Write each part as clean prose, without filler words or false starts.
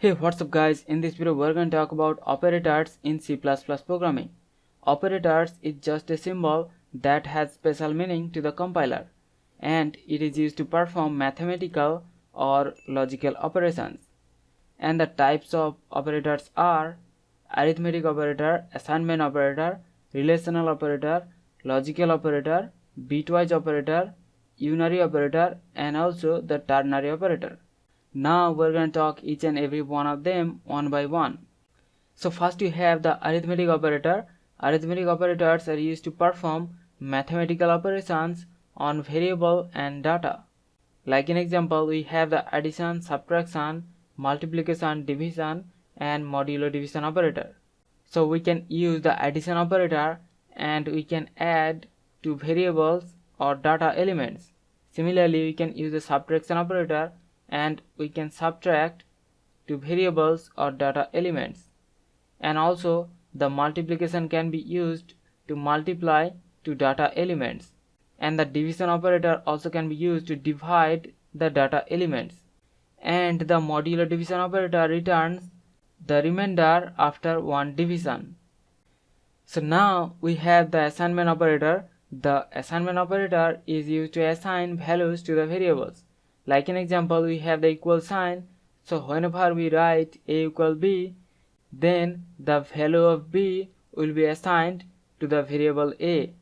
Hey, what's up guys? In this video we're going to talk about operators in C++ programming. Operators is just a symbol that has special meaning to the compiler, and it is used to perform mathematical or logical operations. And the types of operators are arithmetic operator, assignment operator, relational operator, logical operator, bitwise operator, unary operator, and also the ternary operator. Now we're going to talk each and every one of them one by one. So first you have the arithmetic operator. Arithmetic operators are used to perform mathematical operations on variable and data. Like in example, we have the addition, subtraction, multiplication, division, and modulo division operator. So we can use the addition operator and we can add to variables or data elements. Similarly, we can use the subtraction operator and we can subtract to variables or data elements. And also the multiplication can be used to multiply to data elements, and the division operator also can be used to divide the data elements, and the modulo division operator returns the remainder after one division. So now we have the assignment operator. The assignment operator is used to assign values to the variables. Like in example, we have the equal sign, so whenever we write a equal b, then the value of b will be assigned to the variable a.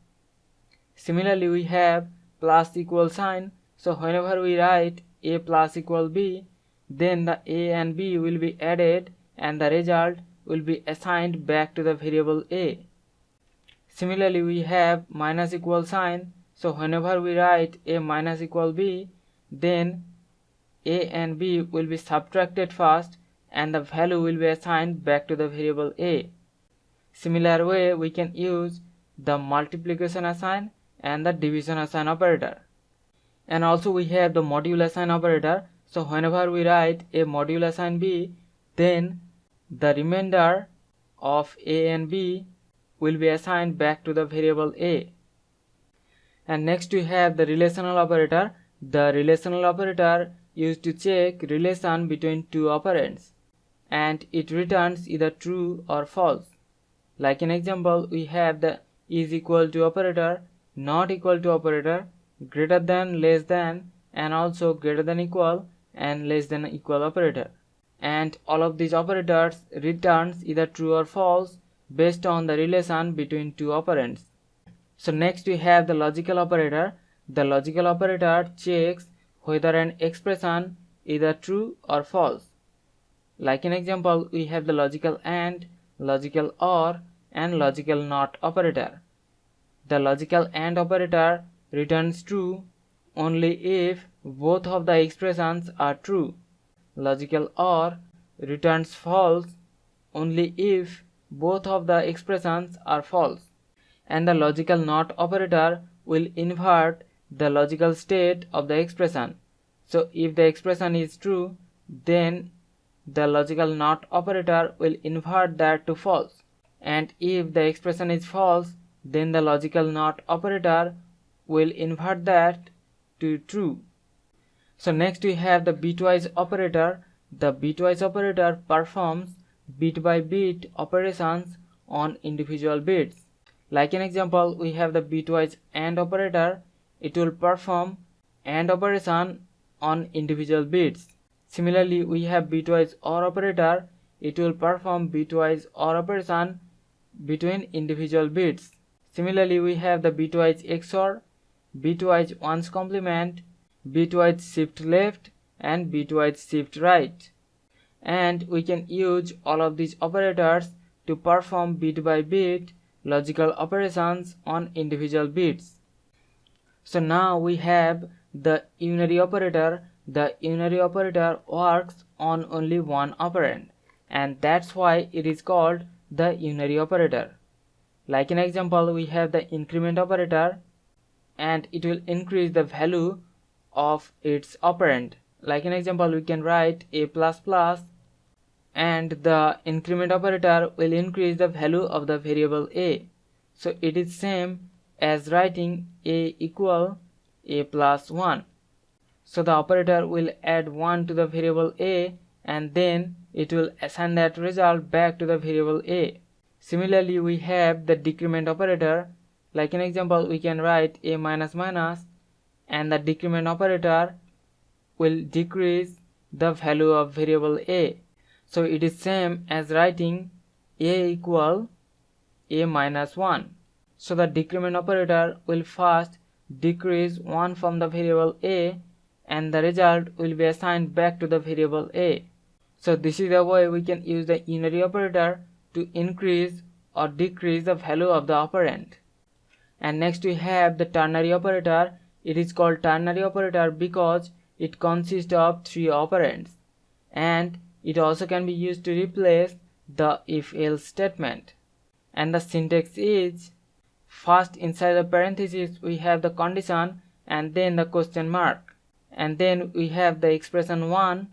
Similarly, we have plus equal sign, so whenever we write a plus equal b, then the a and b will be added and the result will be assigned back to the variable a. Similarly, we have minus equal sign, so whenever we write a minus equal b, then a and b will be subtracted first and the value will be assigned back to the variable a. Similar way, we can use the multiplication assign and the division assign operator. And also we have the modulo assign operator, so whenever we write a modulo assign b, then the remainder of a and b will be assigned back to the variable a. And next we have the relational operator. The relational operator used to check relation between two operands, and it returns either true or false. Like in example, we have the is equal to operator, not equal to operator, greater than, less than, and also greater than equal and less than equal operator. And all of these operators returns either true or false based on the relation between two operands. So next we have the logical operator. The logical operator checks whether an expression is either true or false. Like in example, we have the logical AND, logical OR, and logical NOT operator. The logical AND operator returns true only if both of the expressions are true. Logical OR returns false only if both of the expressions are false. And the logical NOT operator will invert the logical state of the expression. So if the expression is true, then the logical NOT operator will invert that to false, and if the expression is false, then the logical NOT operator will invert that to true. So next we have the bitwise operator. The bitwise operator performs bit by bit operations on individual bits. Like in example, we have the bitwise AND operator. It will perform AND operation on individual bits. Similarly, we have bitwise OR operator. It will perform bitwise OR operation between individual bits. Similarly, we have the bitwise XOR, bitwise ones complement, bitwise shift left, and bitwise shift right. And we can use all of these operators to perform bit by bit logical operations on individual bits. So now we have the unary operator. The unary operator works on only one operand, and that's why it is called the unary operator. Like in example, we have the increment operator, and it will increase the value of its operand. Like in example, we can write a plus plus, and the increment operator will increase the value of the variable a. So it is same as writing a equal a plus 1. So the operator will add 1 to the variable a and then it will assign that result back to the variable a. Similarly, we have the decrement operator. Like an example, we can write a minus minus, and the decrement operator will decrease the value of variable a. So it is same as writing a equal a minus 1. So the decrement operator will first decrease 1 from the variable a, and the result will be assigned back to the variable a. So this is the way we can use the unary operator to increase or decrease the value of the operand. And next we have the ternary operator. It is called ternary operator because it consists of 3 operands, and it also can be used to replace the if-else statement. And the syntax is, first inside the parenthesis we have the condition and then the question mark, and then we have the expression 1,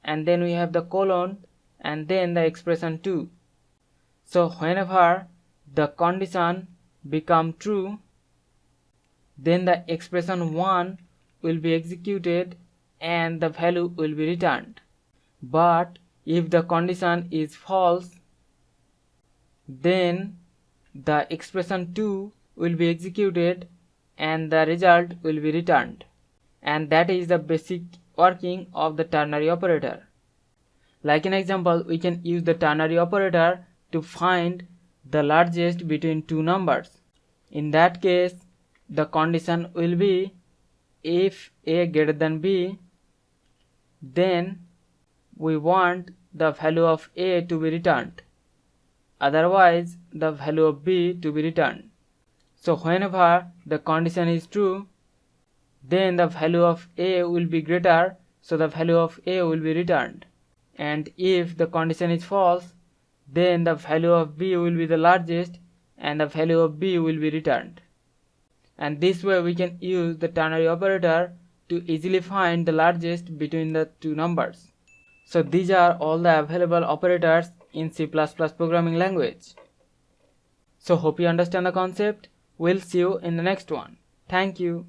and then we have the colon, and then the expression 2. So whenever the condition become true, then the expression 1 will be executed and the value will be returned. But if the condition is false, then the expression 2 will be executed and the result will be returned. And that is the basic working of the ternary operator. Like an example, we can use the ternary operator to find the largest between two numbers. In that case, the condition will be if a greater than b, then we want the value of a to be returned, otherwise the value of b to be returned. So whenever the condition is true, then the value of a will be greater, so the value of a will be returned. And if the condition is false, then the value of b will be the largest and the value of b will be returned. And this way we can use the ternary operator to easily find the largest between the two numbers. So these are all the available operators in C++ programming language. So hope you understand the concept. We'll see you in the next one. Thank you.